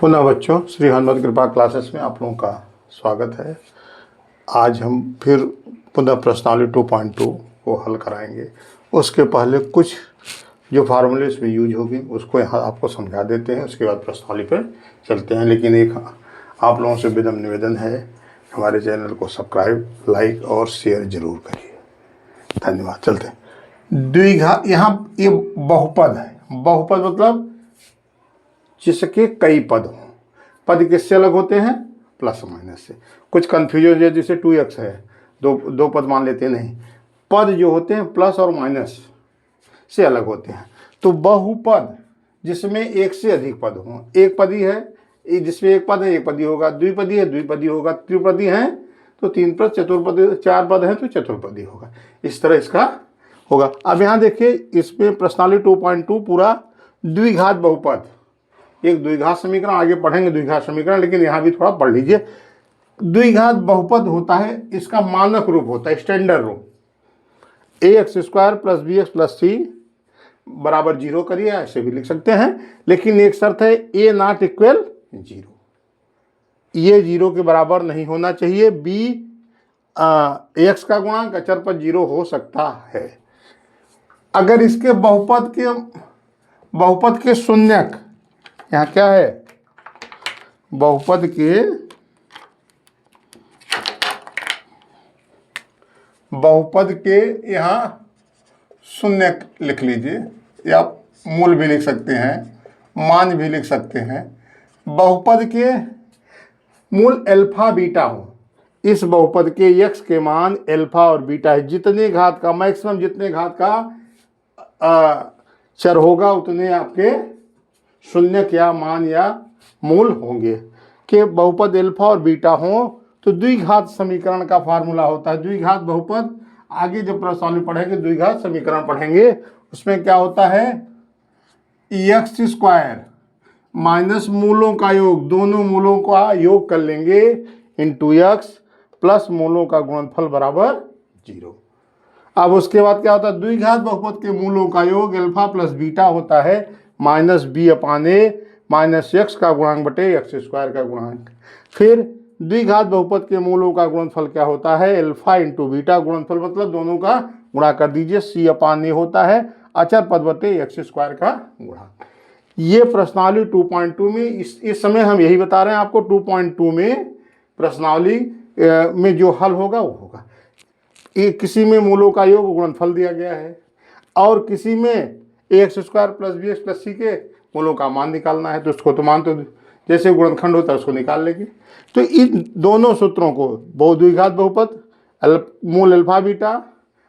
पुनः बच्चों, श्री हनुमत कृपा क्लासेस में आप लोगों का स्वागत है। आज हम फिर पुनः प्रश्नावली 2.2 को हल कराएंगे। उसके पहले कुछ जो फार्मूले इसमें यूज होगी उसको यहाँ आपको समझा देते हैं, उसके बाद प्रश्नावली पर चलते हैं। लेकिन एक आप लोगों से विनम्र निवेदन है, हमारे चैनल को सब्सक्राइब, लाइक और शेयर जरूर करिए। धन्यवाद। चलते हैं। द्विघात, यहाँ ये बहुपद है। बहुपद मतलब जिसके कई पद हों। पद किससे अलग होते हैं? प्लस माइनस से। कुछ कन्फ्यूजन है, जैसे 2x है, दो पद मान लेते हैं। नहीं, पद जो होते हैं प्लस और माइनस से अलग होते हैं। तो बहुपद जिसमें एक से अधिक पद हों। एक पदी है, जिसमें एक पद है एक पदी होगा। द्विपदी है द्विपदी होगा। त्रिपदी है तो तीन पद। चतुर्पदी, चार पद है तो चतुर्पदी होगा। इस तरह इसका होगा। अब यहाँ देखिए, इसमें प्रश्नावली 2.2 पूरा द्विघात बहुपद, एक द्विघात समीकरण, आगे पढ़ेंगे द्विघात समीकरण, लेकिन यहाँ भी थोड़ा पढ़ लीजिए। द्विघात बहुपद होता है, इसका मानक रूप होता है, स्टैंडर्ड रूप, ax² + bx + c बराबर 0 करिए, ऐसे भी लिख सकते हैं। लेकिन एक शर्त है, a ≠ 0। ये 0 के बराबर नहीं होना चाहिए। x का गुणांक अचर पर 0 हो सकता है। अगर इसके बहुपद के शून्यक, यहाँ क्या है, बहुपद के यहाँ शून्य लिख लीजिए, या मूल भी लिख सकते हैं, मान भी लिख सकते हैं। बहुपद के मूल अल्फा बीटा हो। इस बहुपद के x के मान अल्फा और बीटा है। जितने घात का मैक्सिमम, जितने घात का चर होगा उतने आपके शून्य या मान या मूल होंगे। के बहुपद अल्फा और बीटा हो तो द्विघात समीकरण का फार्मूला होता है। द्विघात बहुपद, आगे जब प्रश्नावली पढ़ेंगे द्विघात समीकरण पढ़ेंगे, उसमें क्या होता है, x² माइनस मूलों का योग, दोनों मूलों का योग कर लेंगे, इंटू x प्लस मूलों का गुणनफल बराबर 0। अब उसके बाद क्या होता है, द्विघात बहुपद के मूलों का योग अल्फा प्लस बीटा होता है, -b/a -x का गुणांक बटे x² का गुणांक। फिर द्विघात बहुपद के मूलों का गुणनफल क्या होता है, अल्फा इंटू बीटा, गुणनफल मतलब दोनों का गुणा कर दीजिए, c/a होता है अचर पद बटे x² का गुणांक। ये प्रश्नावली 2.2 में इस समय हम यही बता रहे हैं आपको। 2.2 में प्रश्नावली में जो हल होगा वो होगा, किसी में मूलों का योग गुणनफल दिया गया है, और किसी में ax² + bx + c के मूलों का मान निकालना है। तो उसको तो मान तो जैसे गुणनखंड होता है उसको निकाल लेंगे। तो इन दोनों सूत्रों को, द्विघात बहुपद मूल अल्फा बीटा,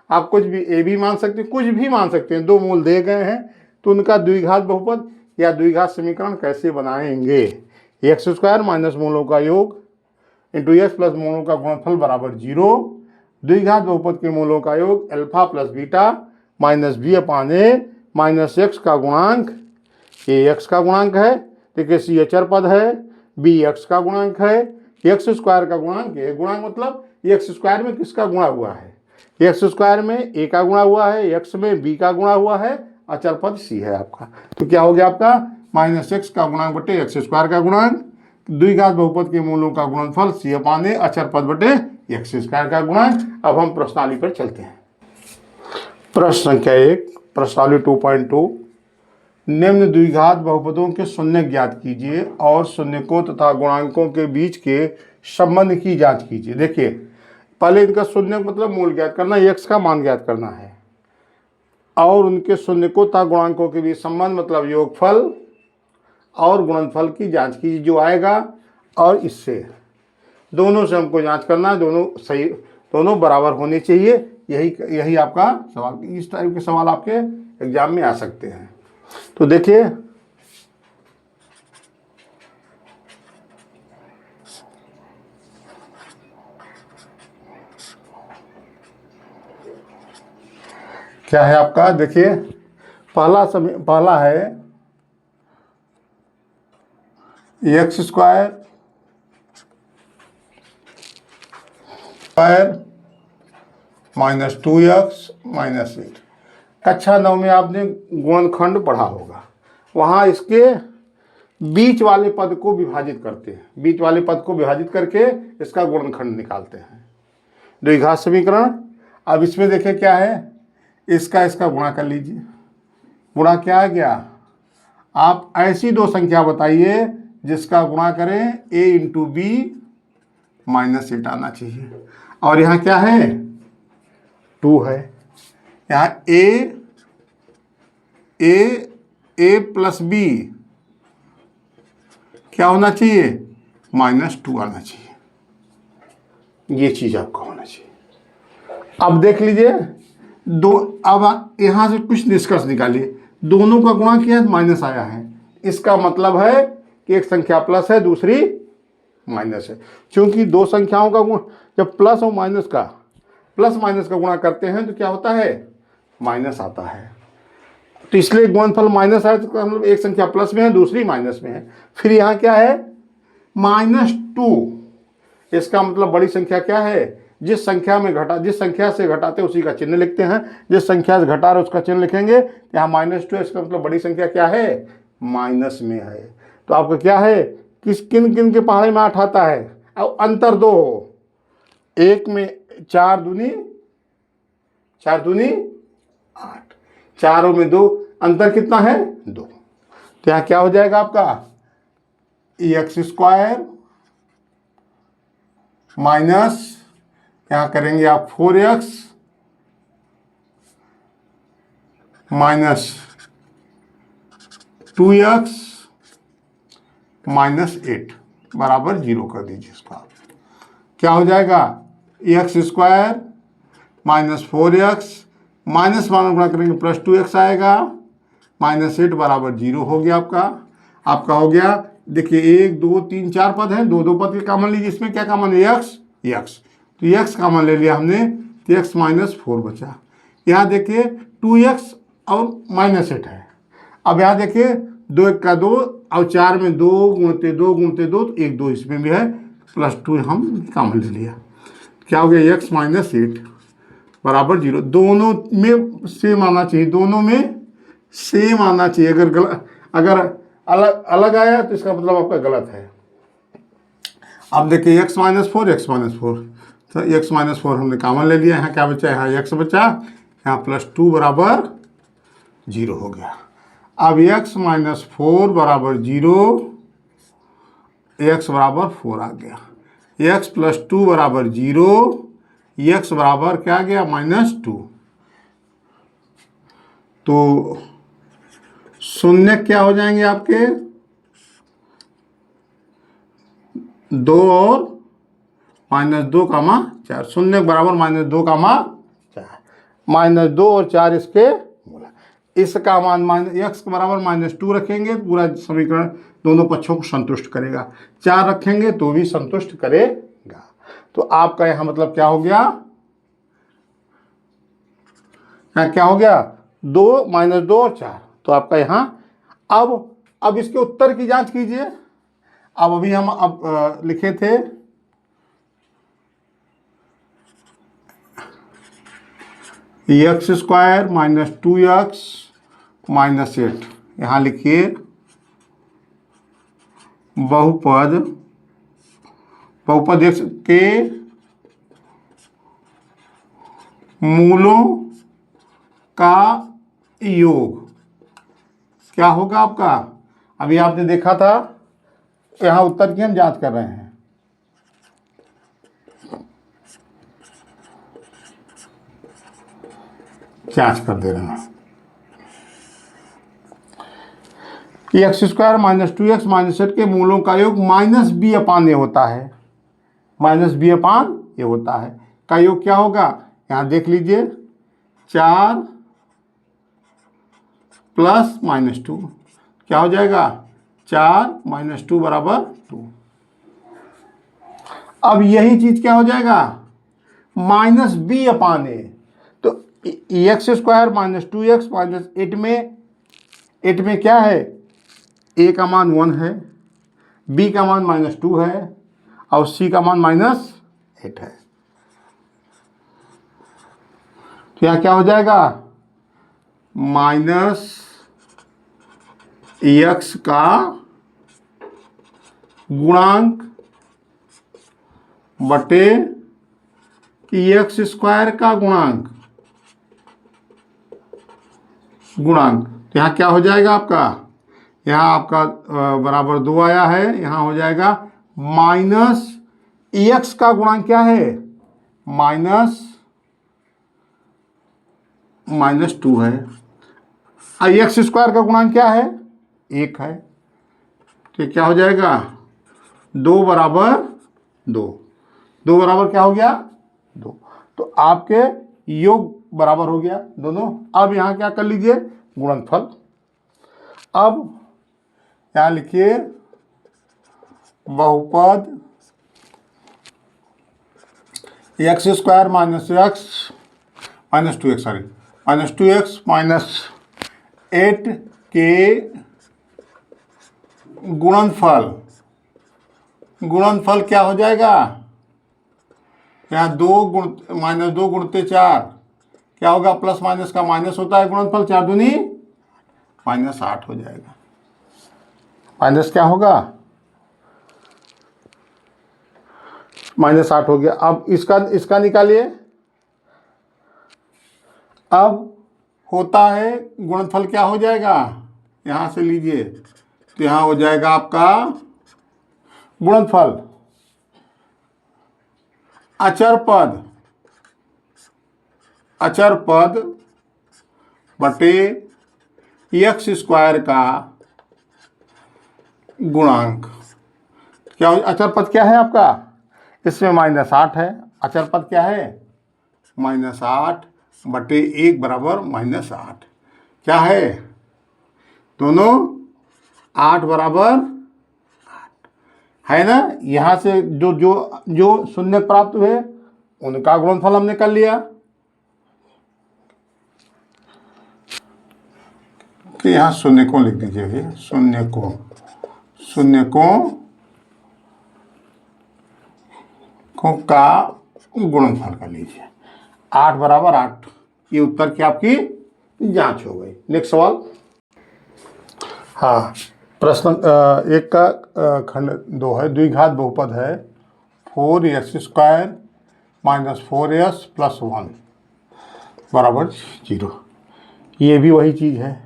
आप कुछ भी a भी मान सकते हैं, कुछ भी मान सकते हैं, दो मूल दे गए हैं तो उनका द्विघात बहुपद या द्विघात समीकरण कैसे बनाएंगे। x² माइनस मूलों का योग इंटू x प्लस मूलों का गुणनफल बराबर 0। द्विघात बहुपद के मूलों का योग alpha plus beta -b/a -x का गुणांक, a x का गुणांक है, देखिए c अचर पद है, b x का गुणांक है, x² का गुणांक, a गुणांक मतलब x² में किसका गुणा हुआ है, x² में a का गुणा हुआ है, x में b का गुणा हुआ है, अचर पद c है आपका। तो क्या हो गया आपका, -x का गुणांक बटे x² का गुणांक, द्विघात बहुपद के मूलों का गुणनफल c/a अचर पद बटे x² का गुणांक। अब हम प्रश्नावली पर चलते हैं। प्रश्न संख्या 1, प्रश्नावली 2.2, निम्न द्विघात बहुपदों के शून्य ज्ञात कीजिए और शून्यकों तथा गुणांकों के बीच के संबंध की जांच कीजिए। देखिए, पहले इनका शून्य मतलब मूल ज्ञात करना, x का मान ज्ञात करना है, और उनके शून्यकों तथा गुणांकों के बीच संबंध मतलब योगफल और गुणनफल की जांच कीजिए जो आएगा, और इससे दोनों से हमको जांच करना है, दोनों सही, दोनों बराबर होने चाहिए। यही आपका सवाल, इस टाइप के सवाल आपके एग्जाम में आ सकते हैं। तो देखिए, क्या है आपका, देखिए पहला है x² माइनस 2x माइनस 8। कक्षा 9 में आपने गुणनखंड पढ़ा होगा, वहाँ इसके बीच वाले पद को विभाजित करते हैं, बीच वाले पद को विभाजित करके इसका गुणनखंड निकालते हैं, द्विघात समीकरण। अब इसमें देखें क्या है, इसका गुणा कर लीजिए। गुणा क्या आ गया, आप ऐसी दो संख्या बताइए जिसका गुणा करें a इंटू बी माइनस 8 आना चाहिए। और यहाँ क्या है, 2 है। यहाँ a प्लस बी क्या होना चाहिए, -2 आना चाहिए। ये चीज आपको होना चाहिए। अब देख लीजिए दो, अब यहां से कुछ निष्कर्ष निकालिए। दोनों का गुणा किया माइनस आया है, इसका मतलब है कि एक संख्या प्लस है दूसरी माइनस है। क्योंकि दो संख्याओं का गुण जब प्लस और माइनस का गुणा करते हैं तो क्या होता है, माइनस आता है। तो इसलिए गुणनफल माइनस आया तो मतलब एक संख्या प्लस में है दूसरी माइनस में है। फिर यहाँ क्या है, -2, इसका मतलब बड़ी संख्या क्या है, जिस संख्या से घटाते उसी का चिन्ह लिखते हैं। जिस संख्या से घटा रहे उसका चिन्ह लिखेंगे। यहाँ -2, इसका मतलब बड़ी संख्या क्या है, माइनस में है। तो आपका क्या है, किन किन के पहाड़े में 8 आता है। अब अंतर 2 हो, एक में 4 दूनी 8, चारों में 2, अंतर कितना है, 2। तो यहाँ क्या हो जाएगा आपका, x² माइनस, यहाँ करेंगे आप 4x माइनस 2x माइनस 8 बराबर 0 कर दीजिए। इसका क्या हो जाएगा, x² माइनस 4x माइनस गुणा करेंगे प्लस 2x आएगा, -8 बराबर 0 हो गया आपका हो गया। देखिए 1 2 3 4 पद हैं, दो पद के कॉमन लीजिए। इसमें क्या कॉमन है, x, तो x कॉमन ले लिया हमने, तो x -4 बचा। यहाँ देखिए 2x और -8 है। अब यहाँ देखिए 2 1 का 2 और 4 में 2 गुणते 2 तो 1 2 इसमें भी है, +2 हम कॉमन ले लिया। क्या हो गया, x -8 बराबर 0। दोनों में सेम आना चाहिए, दोनों में सेम आना चाहिए। अगर अलग आया तो इसका मतलब आपका गलत है। अब देखिए x -4 तो x -4 हमने कॉमन ले लिया। यहाँ क्या बचा, यहाँ x बचा, यहाँ +2 बराबर 0 हो गया। अब x -4 बराबर 0, x बराबर 4 आ गया। x +2 बराबर 0, x बराबर क्या आ गया, -2। तो शून्य क्या हो जाएंगे आपके, 2 और -2, -4, शून्य बराबर -2, -4, -2 और 4 इसके मूल। इसका मान x के बराबर -2 रखेंगे तो पूरा समीकरण दोनों पक्षों को संतुष्ट करेगा। 4 रखेंगे तो भी संतुष्ट करेगा। तो आपका यहाँ मतलब क्या हो गया, यहाँ क्या हो गया, 2 -2 और 4। तो आपका यहाँ अब इसके उत्तर की जांच कीजिए। अब अभी हम लिखे थे x² -2x -8, यहाँ लिखिए बहुपद x के मूलों का योग क्या होगा आपका। अभी आपने देखा था, यहाँ उत्तर की हम जांच कर रहे हैं। जांच कर दे रहे हैं। x² -2x -8 के मूलों का योग -b/a होता है, -b/a होता है। का योग क्या होगा, यहाँ देख लीजिए, 4 + -2 क्या हो जाएगा, 4 -2 बराबर 2। अब यही चीज क्या हो जाएगा, -b/a। तो x² -2x -8 में क्या है, a का मान 1 है, b का मान -2 है और c का मान -8 है। तो यहाँ क्या हो जाएगा, -x का गुणांक बटे एक्स स्क्वायर का गुणांक। तो यहाँ क्या हो जाएगा आपका, यहाँ आपका बराबर 2 आया है, यहाँ हो जाएगा माइनस एक्स का गुणांक क्या है, माइनस 2 है। एक्स स्क्वायर का गुणांक क्या है, 1 है। तो क्या हो जाएगा, 2 बराबर 2, 2 बराबर क्या हो गया 2। तो आपके योग बराबर हो गया दोनों। अब यहाँ क्या कर लीजिए, गुणनफल। अब यहाँ लिखिए बहुपद x square minus two x minus 8 के गुणनफल क्या हो जाएगा, यहाँ 2 माइनस 2 गुणते 4 क्या होगा, प्लस माइनस का माइनस होता है गुणनफल, 4 दूनी -8 हो जाएगा। माइनस क्या होगा, -8 हो गया। अब इसका निकालिए। अब होता है गुणनफल क्या हो जाएगा, यहां से लीजिए तो यहां हो जाएगा आपका गुणनफल अचर पद बटे एक्स स्क्वायर का गुणांक। क्या अचर पद क्या है आपका, इसमें -8 है। अचर पद क्या है, -8 बटे 1 बराबर -8। क्या है, दोनों 8 बराबर 8 है ना। यहाँ से जो जो जो शून्य प्राप्त हुए उनका गुणनफल हमने कर लिया। कि यहाँ शून्य को लिख दीजिए, शून्य को का गुणनफल कर लीजिए। 8 बराबर 8, ये उत्तर की आपकी जांच हो गई। नेक्स्ट सवाल। हाँ, प्रश्न 1 का खंड 2 है। द्विघात बहुपद है 4x² माइनस 4s प्लस 1 बराबर 0। ये भी वही चीज़ है।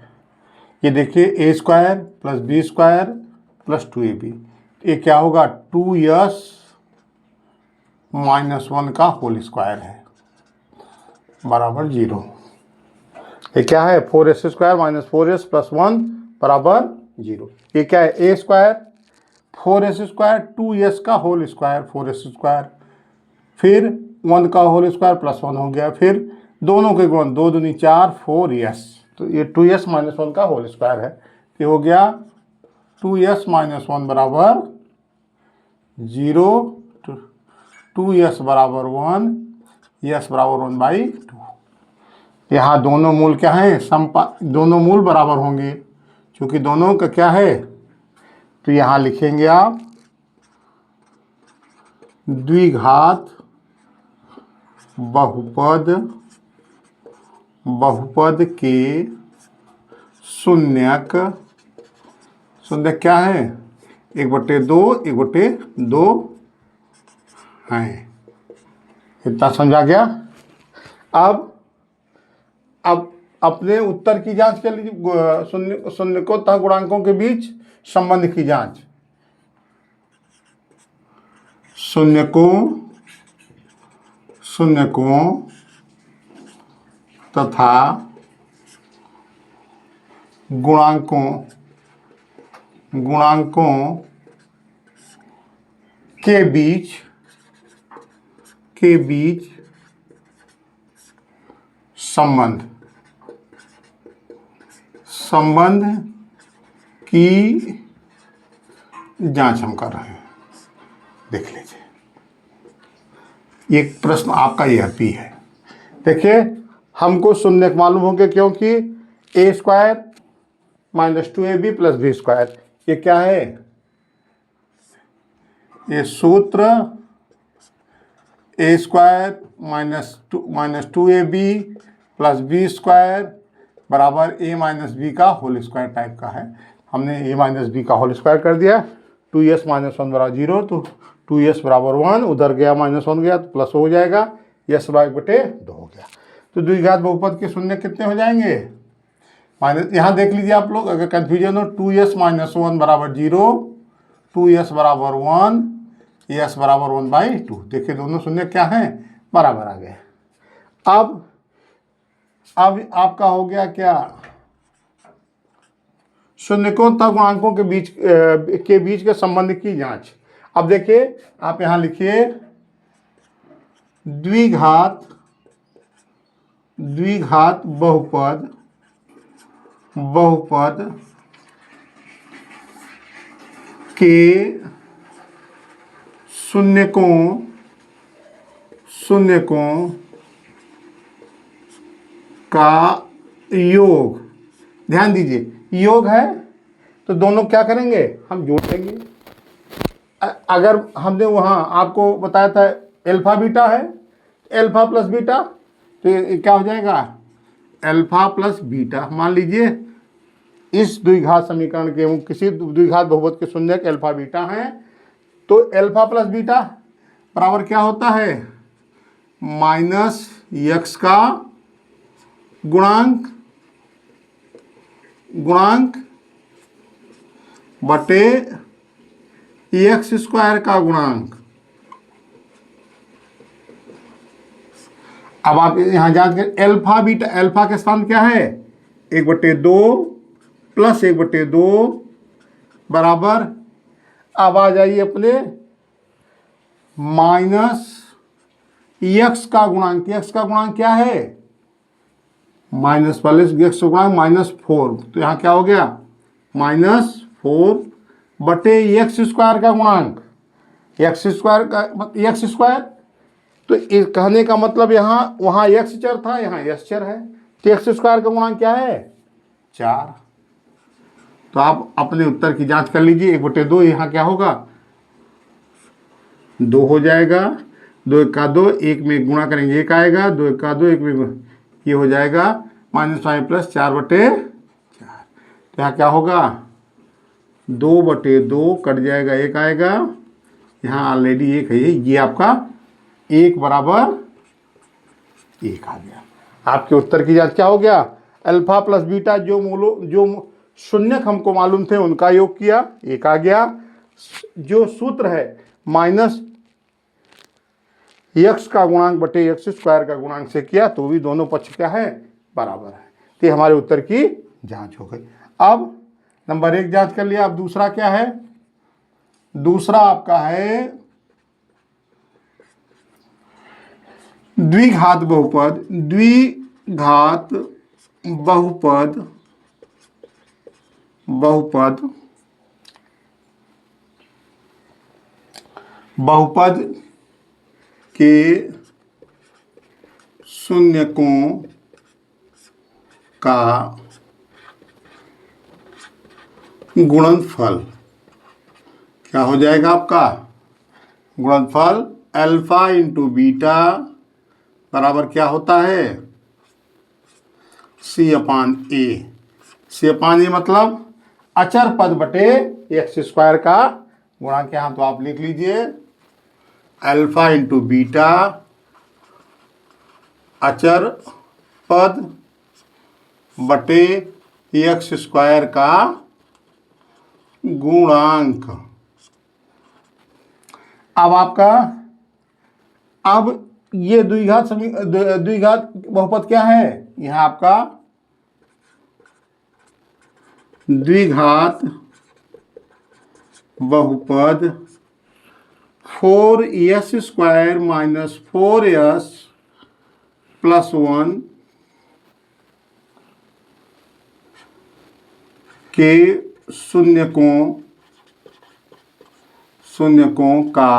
ये देखिए a² plus b² plus 2ab, ये क्या होगा 2s माइनस 1 का होल स्क्वायर है बराबर 0। ये क्या है, 4s² माइनस 4s प्लस 1 बराबर 0। ये क्या है, a² 4s² 2s का होल स्क्वायर 4s², फिर 1 का होल स्क्वायर प्लस 1 हो गया, फिर दोनों के गुण 2 दूनी 4 4s, तो ये 2s माइनस 1 का होल स्क्वायर है। ये हो गया 2s माइनस 1 बराबर 0, 2s बराबर 1, s बराबर 1/2। यहाँ दोनों मूल क्या है, दोनों मूल बराबर होंगे, क्योंकि दोनों का क्या है। तो यहाँ लिखेंगे आप द्विघात बहुपद के शून्यक क्या है, 1/2 1/2 हैं। इतना समझा गया। अब अपने उत्तर की जांच कर लीजिए, शून्य को तथा गुणांकों के बीच संबंध की जांच। शून्य को तथा गुणांकों के बीच संबंध की जांच हम कर रहे हैं। देख लीजिए, एक प्रश्न आपका यह भी है। देखिए, हमको शून्य मालूम होंगे क्योंकि a² minus 2ab plus b², ये क्या है, ये सूत्र a² minus 2ab plus b² बराबर a माइनस बी का होल स्क्वायर टाइप का है। हमने a माइनस बी का होल स्क्वायर कर दिया। 2s माइनस वन बराबर 0, तो 2s बराबर 1, उधर गया -1 गया तो प्लस हो जाएगा, s बराबर 1/2 हो गया। तो द्विघात बहुपद के शून्य कितने हो जाएंगे? माइनस, यहाँ देख लीजिए आप लोग, अगर कन्फ्यूजन हो, 2s माइनस 1 बराबर 0, 2s बराबर 1, s बराबर 1/2। देखिए दोनों शून्य क्या हैं? बराबर आ गए। अब आपका हो गया क्या? शून्यकों तथा गुणांकों के बीच के संबंध की जांच। अब देखिए आप यहां लिखिए द्विघात बहुपद के शून्यकों का योग, ध्यान दीजिए योग है तो दोनों क्या करेंगे? हम जोड़ देंगे। अगर हमने वहाँ आपको बताया था अल्फा बीटा है, अल्फा प्लस बीटा, तो ये क्या हो जाएगा? Alpha plus beta. मान लीजिए इस द्विघात समीकरण के किसी द्विघात बहुपद के शून्यक अल्फा बीटा हैं, तो अल्फा प्लस बीटा बराबर क्या होता है? -x का गुणांक बटे x² का गुणांक। अब आप यहां जांच करें, अल्फा बीटा, अल्फा के स्थान क्या है? 1/2 प्लस 1/2 बराबर, अब आ जाइए अपने -x का गुणांक। x का गुणांक क्या है? माइनस वाले x का गुणांक -4, तो यहाँ क्या हो गया? -4 बटे x² का गुणांक। x², तो इस कहने का मतलब यहाँ वहाँ x चर था, यहाँ s चर है, तो x² का गुणांक क्या है? 4। तो आप अपने उत्तर की जांच कर लीजिए। 1/2 यहाँ क्या होगा? 2 हो जाएगा, 2 1 का 2, 1 में गुणा करेंगे 1 आएगा, 2 1 का 2, 1 में ये हो जाएगा -5 प्लस 4/4। तो यहाँ क्या होगा? 2/2 कट जाएगा, 1 आएगा, यहाँ ऑलरेडी 1 है, ये आपका 1 बराबर 1 आ गया। आपके उत्तर की जांच क्या हो गया? अल्फा प्लस बीटा जो शून्यक हमको मालूम थे उनका योग किया, 1 आ गया। जो सूत्र है -x का गुणांक बटे x² का गुणांक से किया, तो भी दोनों पक्ष क्या है? बराबर है। तो हमारे उत्तर की जांच हो गई। अब नंबर 1 जांच कर लिया। अब दूसरा क्या है? दूसरा आपका है द्विघात बहुपद के शून्यकों का गुणनफल। क्या हो जाएगा आपका? गुणनफल अल्फा इंटू बीटा बराबर क्या होता है? C/A। C/A मतलब अचर पद बटे x² का गुणांक। यहाँ तो आप लिख लीजिए अल्फा इंटू बीटा अचर पद बटे x² का गुणांक। अब आपका, अब ये द्विघात बहुपद क्या है? यहाँ आपका द्विघात बहुपद 4s² माइनस 4s प्लस 1 के शून्यकों का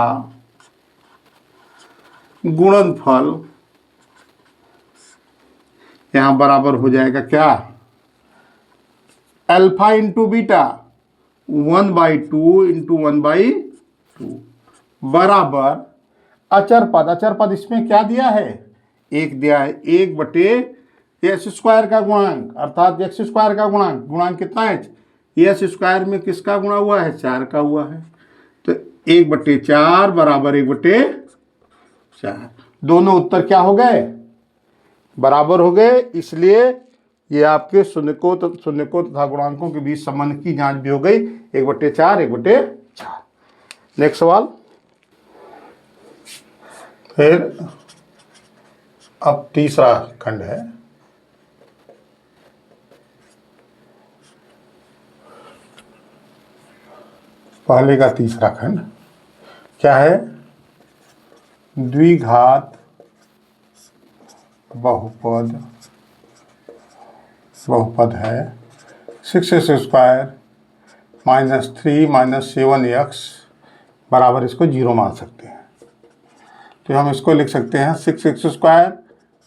गुणनफल यहां बराबर हो जाएगा क्या? अल्फा इंटू बीटा 1/2 इंटू 1/2 बराबर अचर पद इसमें क्या दिया है? 1 दिया है। 1/x² का गुणांक, अर्थात x² का गुणांक कितना है? s² में किसका गुणा हुआ है? 4 का हुआ है। 1/4 बराबर 1/4। दोनों उत्तर क्या हो गए? बराबर हो गए। इसलिए ये आपके शून्यकों तथा गुणांकों के बीच संबंध की जांच भी हो गई, 1/4 1/4। नेक्स्ट सवाल। फिर अब तीसरा खंड है। पहले का तीसरा खंड क्या है? द्विघात बहुपद है 6x² -3 -7x बराबर, इसको 0 मान सकते हैं। तो हम इसको लिख सकते हैं 6x²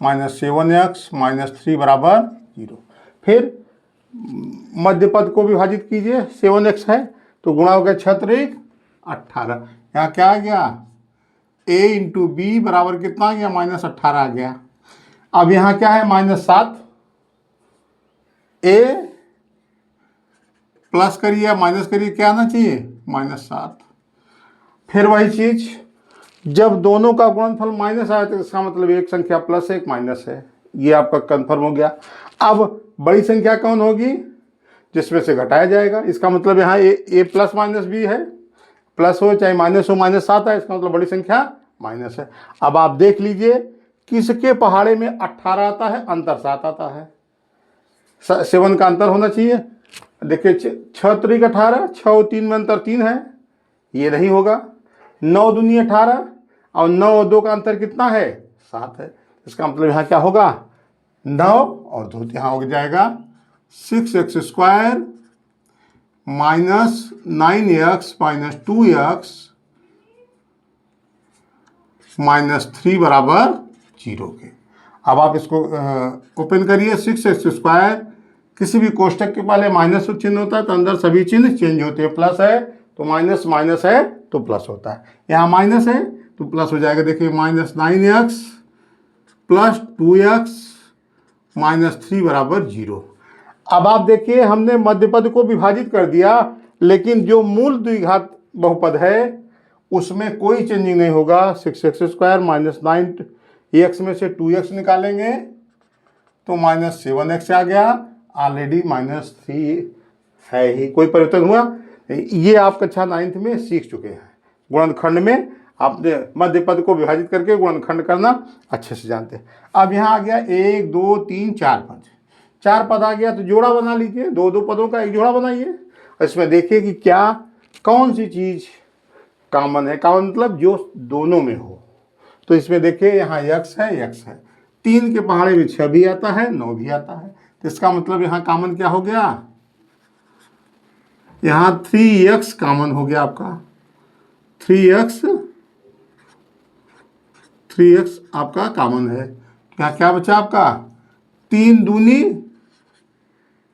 -7x -3 बराबर 0। फिर मध्य पद को विभाजित कीजिए, 7x है तो गुणा हो गया 6 त्रिक 18। यहाँ क्या आ गया? a इंटू बी बराबर कितना आ गया? -18 आ गया। अब यहाँ क्या है? -7। a प्लस करिए माइनस करिए, क्या आना चाहिए? -7। फिर वही चीज, जब दोनों का गुणनफल माइनस आया तो इसका मतलब एक संख्या प्लस है एक माइनस है। ये आपका कन्फर्म हो गया। अब बड़ी संख्या कौन होगी? जिसमें से घटाया जाएगा। इसका मतलब यहाँ ए प्लस माइनस भी है, प्लस हो चाहे माइनस हो, -7 है, इसका मतलब बड़ी संख्या माइनस है। अब आप देख लीजिए किसके पहाड़े में 18 आता है, अंतर 7 आता है। 7 का अंतर होना चाहिए। देखिए 6 त्रिक 18, 6 और 3 में अंतर 3 है, ये नहीं होगा। 9 दूनी 18 और 9 और 2 का अंतर कितना है? 7 है। इसका मतलब यहाँ क्या होगा? 9 और 2, यहाँ हो जाएगा 6x² -9x -2x -3 बराबर 0 के। अब आप इसको ओपन करिए। 6x², किसी भी कोष्टक के पहले माइनस चिन्ह होता है तो अंदर सभी चिन्ह चेंज होते हैं। प्लस है तो माइनस, माइनस है तो प्लस होता है। यहाँ माइनस है तो प्लस हो जाएगा। देखिए -9x + 2x -3 बराबर 0। अब आप देखिए हमने मध्य पद को विभाजित कर दिया, लेकिन जो मूल द्विघात बहुपद है उसमें कोई चेंजिंग नहीं होगा। 6x² -9x में से 2x निकालेंगे तो -7x आ गया। ऑलरेडी -3 है ही, कोई परिवर्तन हुआ? ये आप कक्षा 9th में सीख चुके हैं। गुणनखंड में आपने मध्य पद को विभाजित करके गुणनखंड करना अच्छे से जानते हैं। अब यहाँ आ गया 1 2 3 4 पद। 4 पद आ गया तो जोड़ा बना लीजिए, 2 पदों का एक जोड़ा बनाइए। इसमें देखिए कि क्या कौन सी चीज़ कॉमन है। कॉमन मतलब जो दोनों में हो। तो इसमें देखिए यहाँ x है। 3 के पहाड़े में 6 भी आता है, 9 भी आता है। तो इसका मतलब यहाँ कॉमन क्या हो गया? यहाँ 3x कॉमन हो गया आपका। 3x आपका कॉमन है। क्या बचा आपका? 3 दूनी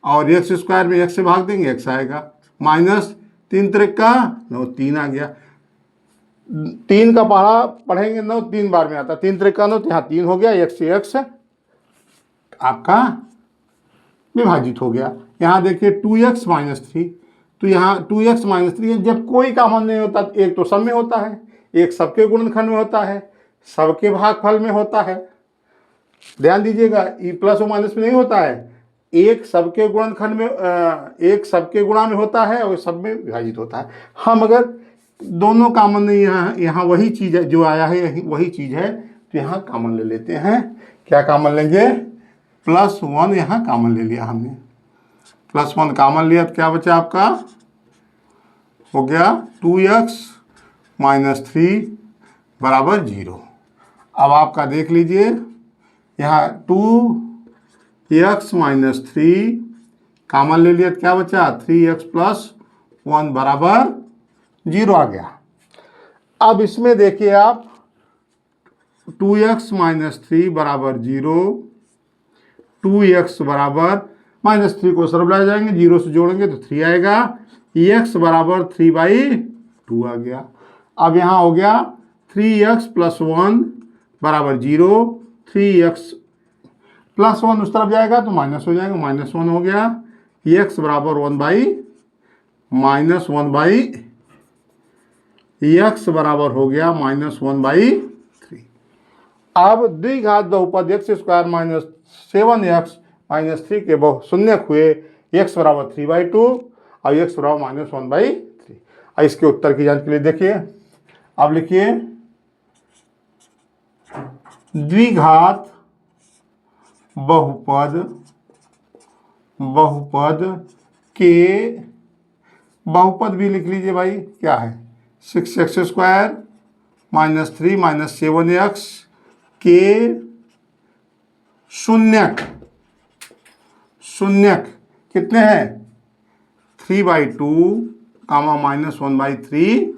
और x² में x से भाग देंगे, x आएगा। -3 त्रिक का 9, 3 आ गया। 3 का पहाड़ा पढ़ेंगे 9 3 बार में आता है। 3 त्रिक का 9, यहाँ 3 हो गया। x से x आपका विभाजित हो गया। यहाँ देखिए 2x -3, तो यहाँ 2x -3 जब कोई कॉमन नहीं होता, एक तो सब में होता है, एक सबके गुणनखंड में होता है, सबके भागफल में होता है। ध्यान दीजिएगा, ई प्लस और माइनस में नहीं होता है। एक सबके गुणनखंड में, एक सबके गुणा में होता है और सब में विभाजित होता है। हम अगर दोनों कॉमन नहीं, यहाँ वही चीज़ है जो आया है, वही चीज़ है, तो यहाँ कॉमन ले लेते हैं। क्या कॉमन लेंगे? +1 यहाँ कॉमन ले लिया हमने। +1 कॉमन लिया तो क्या बचा आपका? हो गया 2x -3 बराबर 0। अब आपका देख लीजिए यहाँ 2x -3 कॉमन ले लिया तो क्या बचा? 3x + 1 बराबर 0 आ गया। अब इसमें देखिए आप 2x -3 बराबर 0, 2x बराबर -3 को सरल ला जाएंगे, 0 से जोड़ेंगे तो 3 आएगा। x बराबर 3/2 आ गया। अब यहाँ हो गया 3x + 1 बराबर 0, 3x + 1 उस तरफ जाएगा तो माइनस हो जाएगा, -1 हो गया। x बराबर 1/, x बराबर हो गया -1/3। अब द्विघात बहुपद x² माइनस 7x माइनस 3 के शून्यक हुए, x बराबर 3/2 और x बराबर -1/3। और इसके उत्तर की जांच के लिए देखिए, अब लिखिए द्विघात बहुपद के, बहुपद भी लिख लीजिए भाई, क्या है 6x² माइनस 3 माइनस 7x के शून्यक कितने हैं 3/2 कामा -1/3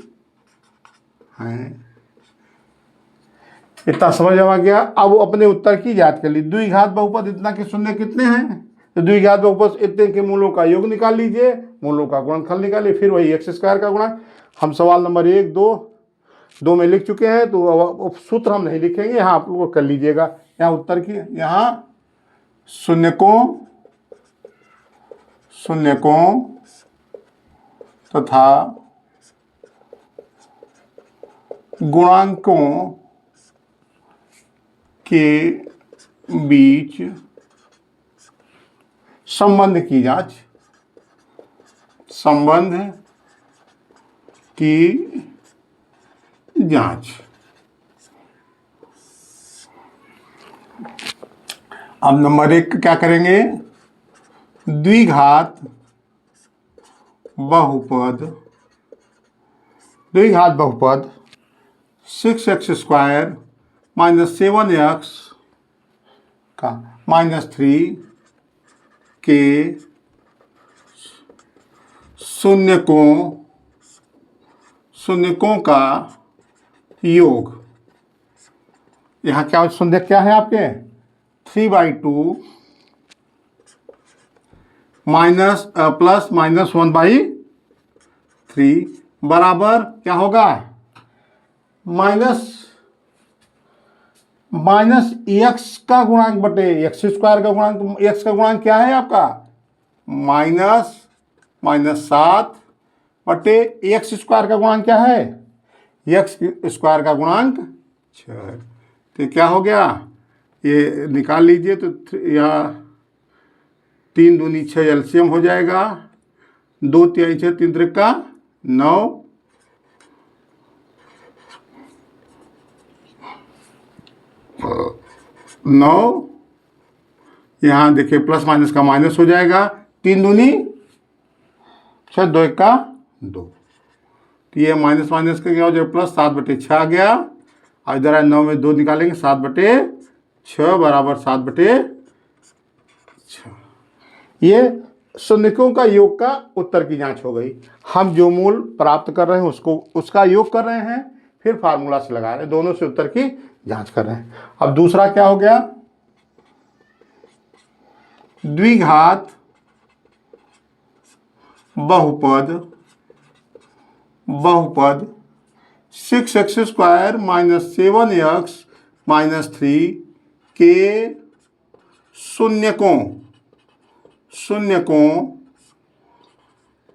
हैं। इतना समझ में आ गया। अब अपने उत्तर की जांच कर ली। द्विघात बहुपद इतना के शून्य कितने हैं, तो द्विघात बहुपद इतने के मूलों का योग निकाल लीजिए, मूलों का गुणनफल निकालिए, फिर वही x² का गुणक। हम सवाल नंबर 1, 2 में लिख चुके हैं, तो अब सूत्र हम नहीं लिखेंगे, यहाँ आप लोग कर लीजिएगा। यहाँ उत्तर की, यहाँ शून्यकों तथा गुणांकों के बीच संबंध की जांच। अब नंबर 1 क्या करेंगे, द्विघात बहुपद 6x² माइनस 7x का -3 के शून्यकों का योग। यहाँ क्या शून्यक क्या है आपके 3/2 माइनस प्लस -1/3 बराबर क्या होगा माइनस x का गुणांक बटे x² का गुणांक। x का गुणांक क्या है आपका -7 बटे x² का गुणांक क्या है, x² का गुणांक 6 है। तो क्या हो गया, ये निकाल लीजिए, तो यहाँ 3 दूनी 6 एलसीएम हो जाएगा, 2 तिहाई 6 3 त्रिका 9, यहाँ देखिए प्लस माइनस का माइनस हो जाएगा, 3 दूनी 6 2 1 का 2, तो ये माइनस का क्या हो जाएगा प्लस 7/6 आ गया। और इधर है 9 में 2 निकालेंगे 7/6 बराबर 7/6। ये शून्यकों का योग का उत्तर की जांच हो गई। हम जो मूल प्राप्त कर रहे हैं उसका योग कर रहे हैं, फिर फार्मूला से लगा रहे हैं, दोनों से उत्तर की जांच कर रहे हैं। अब दूसरा क्या हो गया, द्विघात बहुपद 6x² माइनस 7x माइनस 3 के शून्यकों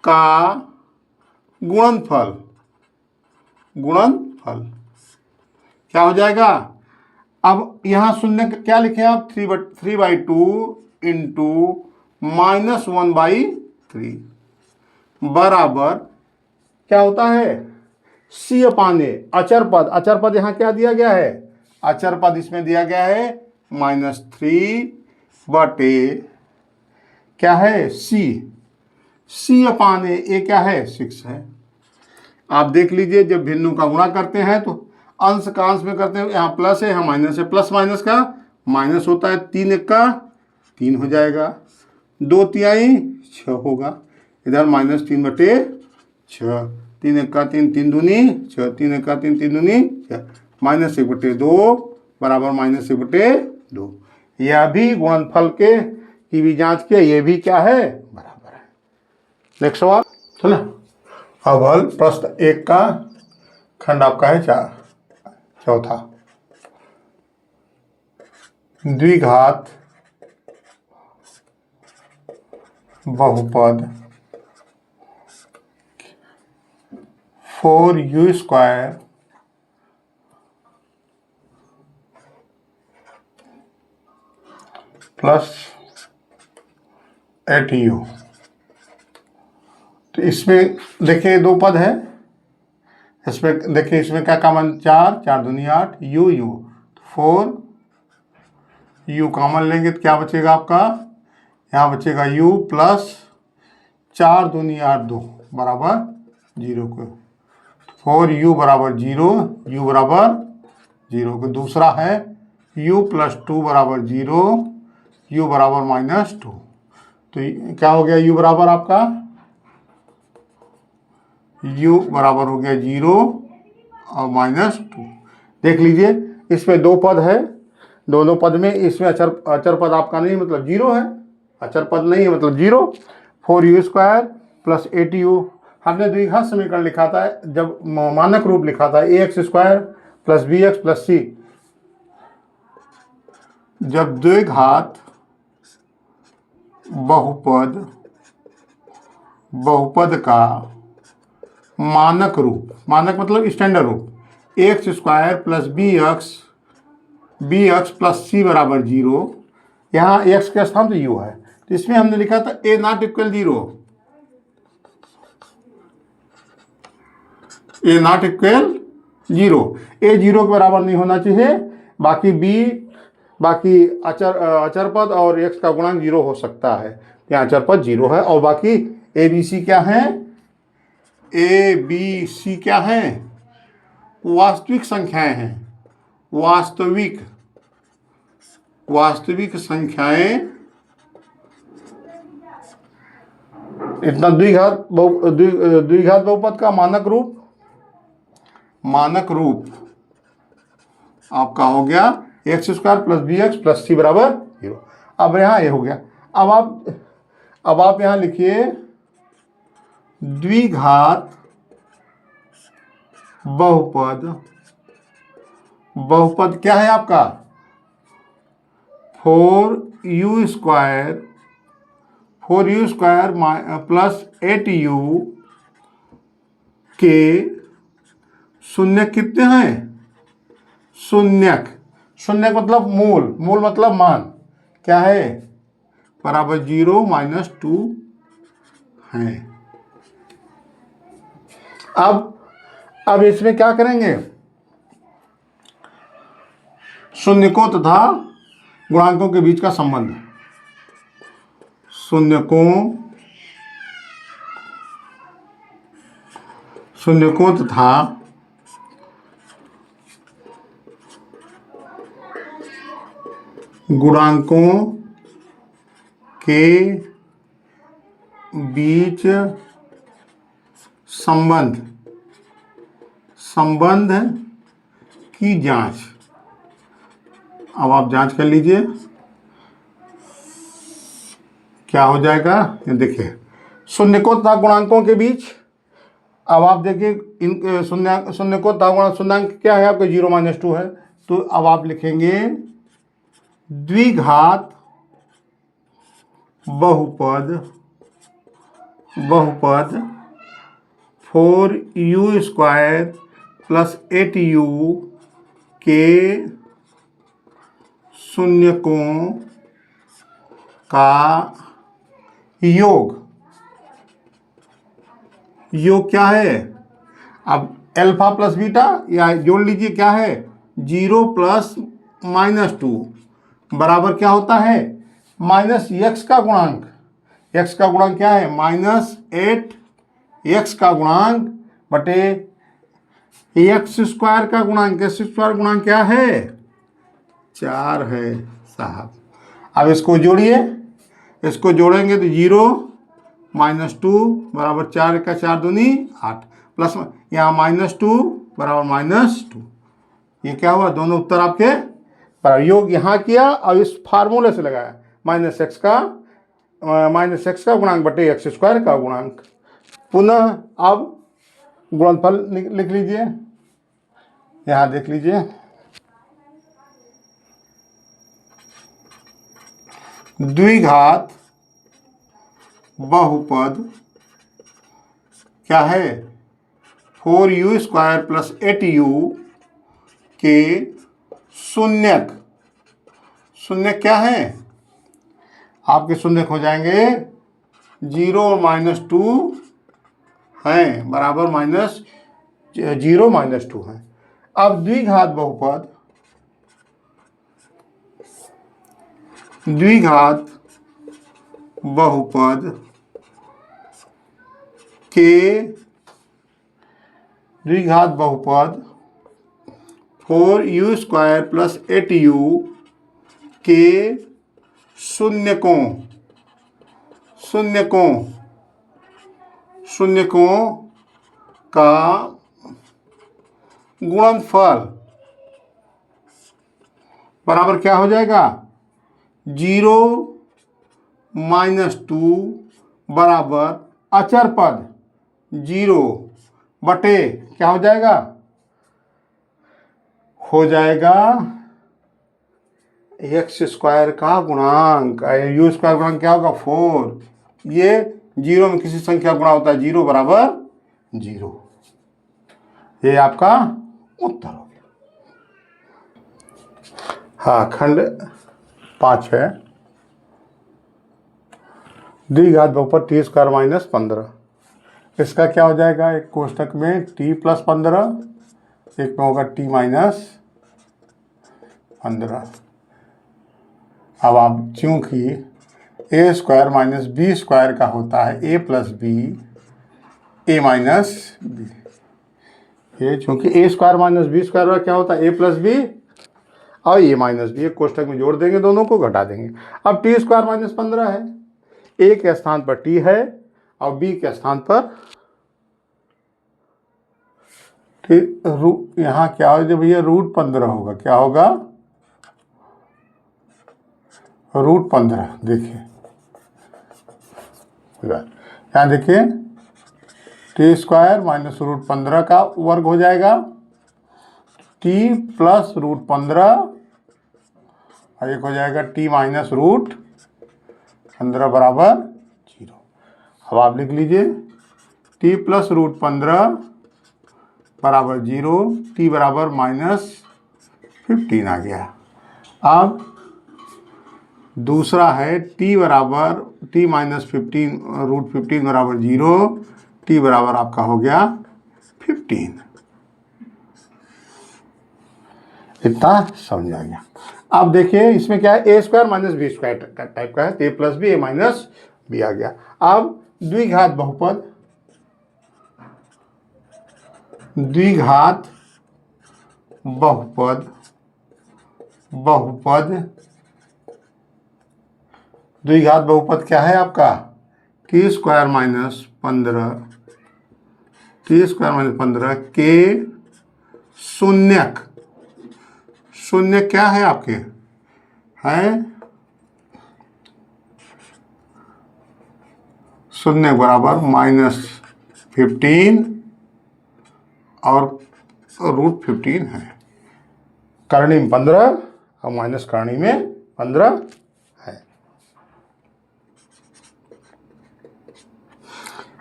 का गुणनफल क्या हो जाएगा। अब यहाँ शून्य क्या लिखे आप 3/2 इंटू -1/3 बराबर क्या होता है c/a। अचर पद यहाँ क्या दिया गया है, अचर पद इसमें दिया गया है -3 बटे क्या है c/a। ये क्या है 6 है। आप देख लीजिए, जब भिन्नों का गुणा करते हैं तो अंश का अंश में करते हैं, यहाँ प्लस है यहाँ माइनस है, प्लस माइनस का माइनस होता है, 3 1 का 3 हो जाएगा, 2 तिहाई 6 होगा, इधर -3/6, 3 1 का 3 3 दूनी 6, 3 1 का 3 3 दूनी 6, -1/2 बराबर -1/2। यह भी गुणनफल की भी जांच किया, ये भी क्या है बराबर है। नेक्स्ट सवाल चलो। अब हल प्रश्न 1 का खंड आपका है चौथा, द्विघात बहुपद 4u² प्लस 8u। तो इसमें देखिए दो पद है, इसमें देखिए इसमें क्या कॉमन, 4 4 दूनी 8, u 4 u कॉमन लेंगे तो क्या बचेगा आपका, यहाँ बचेगा u प्लस 4 दूनी 8 2 बराबर 0 को, 4u बराबर 0, u बराबर 0 को। दूसरा है u प्लस 2 बराबर 0, u बराबर -2। तो क्या हो गया, u बराबर आपका, u बराबर हो गया 0 और -2। देख लीजिए इसमें दो पद है, दोनों पद में इसमें अचर पद आपका नहीं मतलब 0 है, अचर पद नहीं है मतलब 0। 4u² प्लस 8u हमने द्विघात समीकरण लिखा था, जब मानक रूप लिखा था ax² plus bx plus c। जब द्विघात बहुपद का मानक रूप, मानक मतलब स्टैंडर्ड रूप, ax² plus bx plus c बराबर 0, यहाँ x के स्थान पे u है, तो इसमें हमने लिखा था a not equal 0, a not equal 0, a 0 के बराबर नहीं होना चाहिए, बाकी अचर पद और x का गुणांक 0 हो सकता है, यहाँ अचर पद 0 है, और बाकी a b c क्या है, a b c क्या है, वास्तविक संख्याएं हैं, वास्तविक संख्याएं। इतना द्विघात बहुपद का मानक रूप आपका हो गया x² plus bx plus c बराबर 0। अब यहाँ ये हो गया। अब आप यहाँ लिखिए द्विघात बहुपद क्या है आपका, 4u² प्लस 8u के शून्यक कितने हैं, शून्यक मतलब मूल मतलब मान क्या है, बराबर 0 -2 है। अब इसमें क्या करेंगे, शून्यकों तथा गुणांकों के बीच का संबंध, शून्यकों तथा गुणांकों के बीच संबंध की जांच। अब आप जांच कर लीजिए क्या हो जाएगा, देखिए शून्यकों तथा गुणांकों के बीच। अब आप देखिए इन शून्यकों तथा शून्याङ्क क्या है आपका, 0 -2 है, तो अब आप लिखेंगे द्विघात बहुपद 4u² प्लस 8u के शून्यकों का योग क्या है, अब अल्फा प्लस बीटा या जोड़ लीजिए क्या है, 0 प्लस -2 बराबर क्या होता है, माइनस x का गुणांक, x का गुणांक क्या है, -8x का गुणांक बटे x² का गुणांक, x² गुणांक क्या है, 4 है साहब। अब इसको जोड़िए, इसको जोड़ेंगे तो 0 -2 बराबर 4 का 4 दूनी 8 प्लस यहाँ -2 बराबर -2, ये क्या हुआ, दोनों उत्तर आपके पर योग यहाँ किया और इस फार्मूले से लगाया, -x का गुणांक बटे x² का गुणांक। पुनः अब गुणनफल लिख लीजिए, यहाँ देख लीजिए द्विघात बहुपद क्या है, 4u² प्लस 8u के शून्यक, शून्यक क्या है आपके? शून्यक हो जाएंगे 0 और -2 हैं, बराबर -0 -2 हैं। अब द्विघात बहुपद, द्विघात बहुपद के, द्विघात बहुपद 4u² प्लस 8u के शून्यकों, शून्यकों, शून्यकों का गुणनफल बराबर क्या हो जाएगा? 0 -2 बराबर अचर पद 0 बटे क्या हो जाएगा? हो जाएगा x² का गुणांक, u² गुणांक क्या होगा? 4। ये 0 में किसी संख्या गुणा होता है 0 बराबर 0। ये आपका उत्तर हो गया। हाँ, खंड 5 है। द्विघात बहुपद t² - 15। इसका क्या हो जाएगा? एक कोष्टक में t + 15, एक में होगा t - 15। अब आप चूंकि a² - b² का होता है a + b, a - b, ये चूंकि a² - b² का क्या होता है? a + b और a - b। एक कोष्टक में जोड़ देंगे, दोनों को घटा देंगे। अब t² - 15 है, a के स्थान पर t है और b के स्थान पर यहाँ क्या हो जाए भैया? √15 होगा। क्या होगा? √15। देखिए यहाँ देखिए, t² - √15 का वर्ग हो जाएगा, t + √15 और एक हो जाएगा t - √15 बराबर 0। अब आप लिख लीजिए t + √15 बराबर 0, t बराबर -15 आ गया। अब दूसरा है t - 15 √15 बराबर 0, t बराबर आपका हो गया 15। इतना समझ आ गया। अब देखिए इसमें क्या है? a² - b² टाइप का है, a + b, a - b आ गया। अब द्विघात बहुपद, द्विघात बहुपद, बहुपद, द्विघात बहुपद क्या है आपका? t² - 15, t² - 15 के शून्यक, शून्यक क्या है आपके? हैं शून्यक बराबर -15 और √15 है। करणी में 15 और माइनस करणी में 15 है।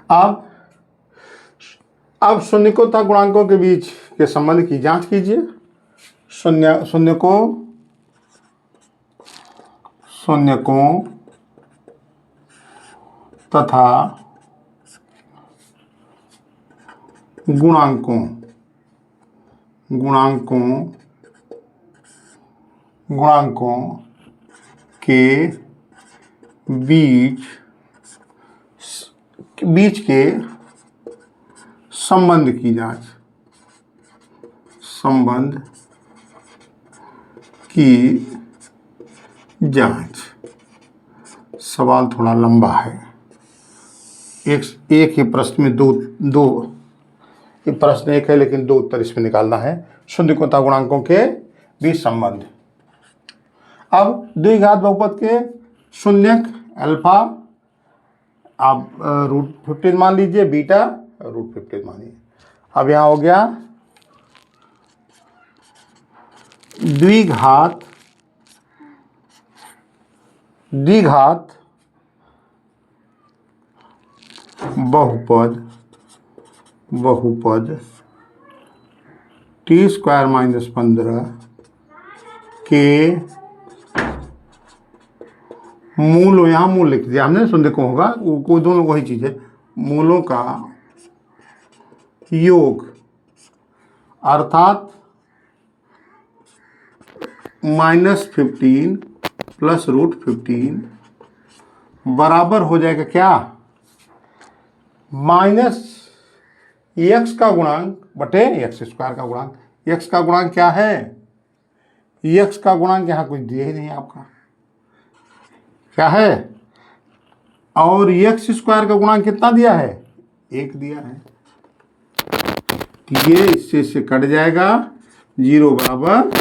अब शून्यकों तथा गुणांकों के बीच के संबंध की जांच कीजिए। शून्यकों तथा गुणांकों के बीच के संबंध की जांच, संबंध की जांच। सवाल थोड़ा लंबा है, एक ही प्रश्न में दो प्रश्न एक है लेकिन 2 उत्तर इसमें निकालना है। शून्यकों तथा गुणांकों के बीच संबंध। अब द्विघात बहुपद के शून्यक अल्फा आप √15 मान लीजिए, बीटा √15 मानिए। अब यहाँ हो गया द्विघात बहुपद टी स्क्वायर माइनस 15 के मूल, यहाँ मूल लिख दिया हमने, शून्य को होगा वो दोनों वही चीज़ है, मूलों का योग अर्थात -15 प्लस √15 बराबर हो जाएगा क्या, माइनस एक्स का गुणांक बटे एक्स स्क्वायर का गुणांक। एक्स का गुणांक क्या है, एक्स का गुणांक यहाँ कुछ दिया ही नहीं आपका, क्या है, और एक्स स्क्वायर का गुणांक कितना दिया है, 1 दिया है। ये इससे कट जाएगा, 0 बराबर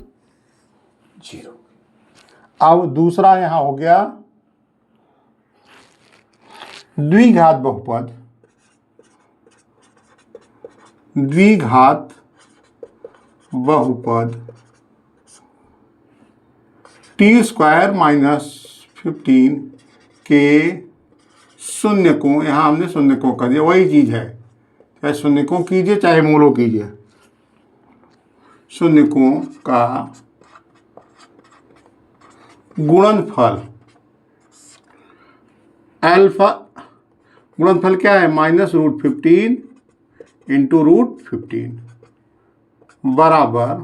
0। अब दूसरा यहां हो गया द्विघात बहुपद, द्विघात बहुपद टी स्क्वायर माइनस 15 के शून्य को, यहाँ हमने शून्य को कर दिया, वही चीज़ है, चाहे शून्य को कीजिए चाहे मूलों कीजिए, शून्यकों का गुणनफल, अल्फा गुणनफल क्या है, -√15 इंटू √15 बराबर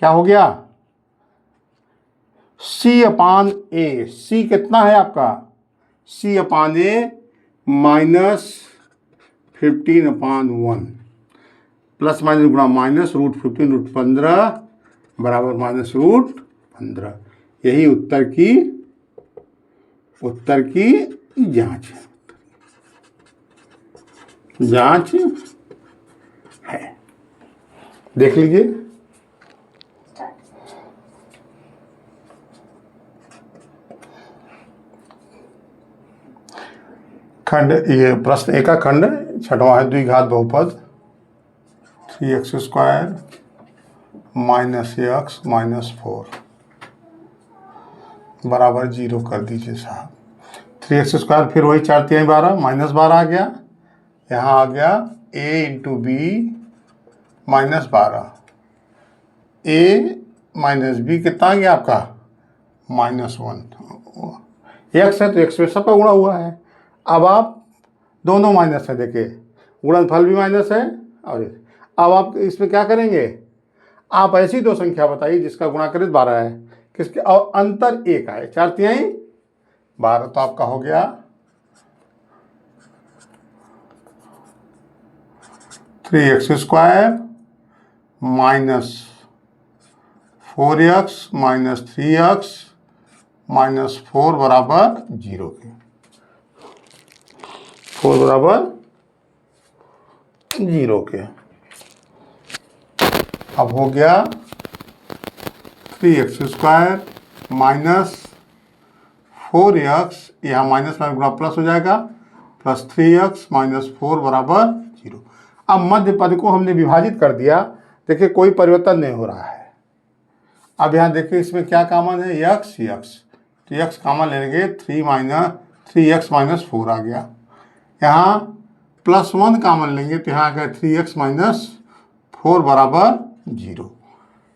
क्या हो गया, C/A। C कितना है आपका, C/A -15/1 प्लस माइनस गुणा -√15 बराबर -√15। यही उत्तर की जांच है। देख लीजिए, खंड, ये प्रश्न एक का खंड 6वां है, द्विघात बहुपद 3x² - x - 4 बराबर 0 कर दीजिए साहब। 3x² फिर वही 4 3 12 -12 आ गया, यहाँ आ गया a into B -12, a minus B कितना आ गया आपका -1, x है तो x में सबका गुणा हुआ है। अब आप दोनों माइनस है, देखिए गुणनफल भी माइनस है, और अब आप इसमें क्या करेंगे, आप ऐसी दो संख्या बताइए जिसका गुणाकृत 12 है, किसके और अंतर 1 आए, 4 3 12, तो आपका हो गया 3x² - 4x - 3x - 4 बराबर 0 के, 4 बराबर 0 के। अब हो गया 3x² - 4x, यहाँ माइनस में गुणा प्लस हो जाएगा, प्लस 3x - 4 बराबर 0। अब मध्य पद को हमने विभाजित कर दिया, देखिए कोई परिवर्तन नहीं हो रहा है। अब यहाँ देखिए इसमें क्या कॉमन है, x, तो x कॉमन लेंगे, 3x - 4 आ गया। यहाँ +1 कॉमन लेंगे तो यहाँ आ गया 3x - 4 बराबर 0।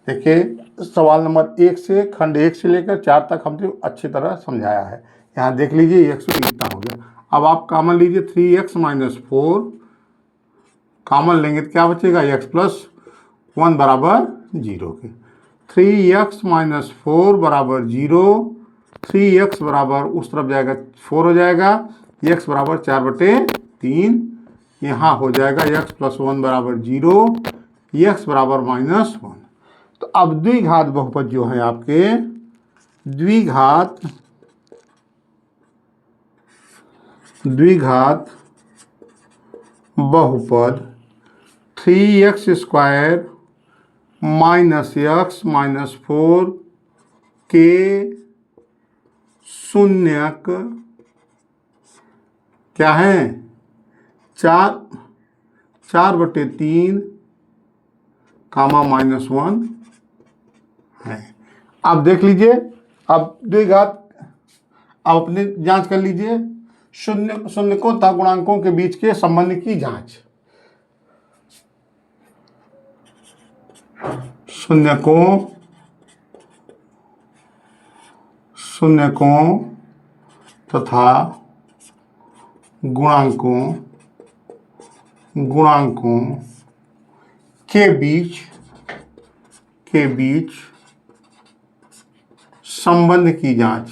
देखिए सवाल नंबर 1 से, खंड 1 से लेकर 4 तक हमने अच्छी तरह समझाया है। यहाँ देख लीजिए x कितना हो गया। अब आप कॉमन लीजिए, 3x - 4 कॉमन लेंगे तो क्या बचेगा, x + 1 बराबर 0 के। 3x - 4 बराबर 0, 3x बराबर उस तरफ जाएगा 4 हो जाएगा, x बराबर 4/3, यहाँ हो जाएगा x + 1 बराबर 0, x बराबर -1। तो अब द्विघात बहुपद जो है आपके, द्विघात बहुपद 3x² - x - 4 के शून्यक क्या है, 4/3 -1 है। अब देख लीजिए, अब द्विघात, अब अपने जांच कर लीजिए, शून्यकों तथा गुणांकों के बीच के संबंध की जांच। शून्यकों तथा गुणांकों के बीच संबंध की जांच।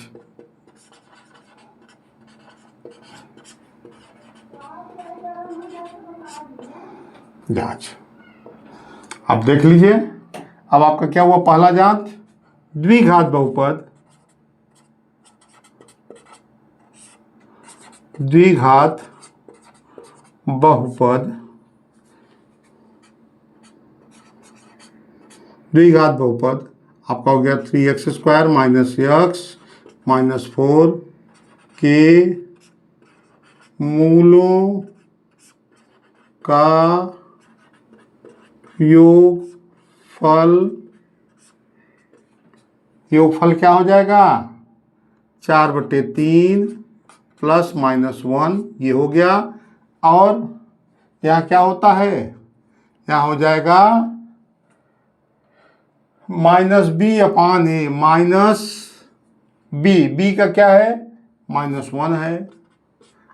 अब देख लीजिए, अब आपका क्या हुआ पहला जांच, द्विघात बहुपद आपका हो गया 3x² - x - 4 के मूलों का योगफल क्या हो जाएगा, 4/3 +-1 ये हो गया। और यहाँ क्या होता है, यहाँ हो जाएगा -b/a b का क्या है -1 है,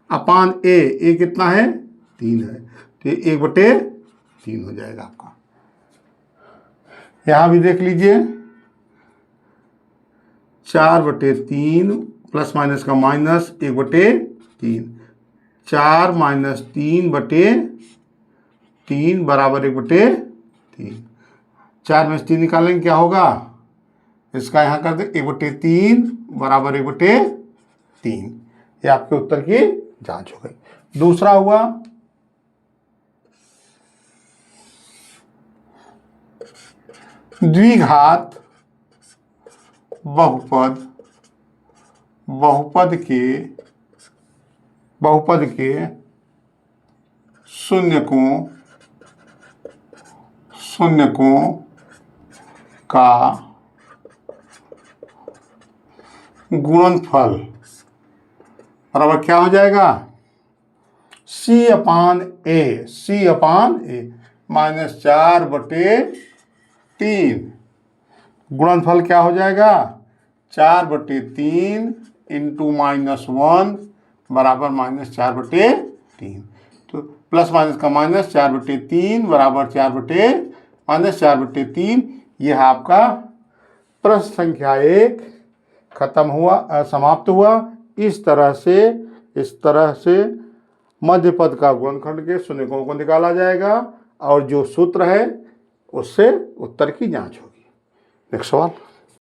अपान a कितना है 3 है, तो 1/3 हो जाएगा आपका। यहाँ भी देख लीजिए 4/3 ± का माइनस 1/3, 4 - 3/3 बराबर 1/3। 4 में से 3 निकालेंगे क्या होगा, इसका यहाँ कर दे 1/3 बराबर 1/3। ये आपके उत्तर की जांच हो गई। दूसरा हुआ द्विघात बहुपद के शून्यकों का गुणनफल बराबर क्या हो जाएगा, c/a -4/3। गुणनफल क्या हो जाएगा, 4/3 × -1 बराबर -4/3। तो प्लस माइनस का माइनस 4/3 बराबर 4/3। यह आपका प्रश्न संख्या 1 खत्म हुआ, समाप्त हुआ। इस तरह से मध्य पद का गुणनखंड के शून्यकों को निकाला जाएगा और जो सूत्र है उससे उत्तर की जांच होगी। नेक्स्ट सवाल।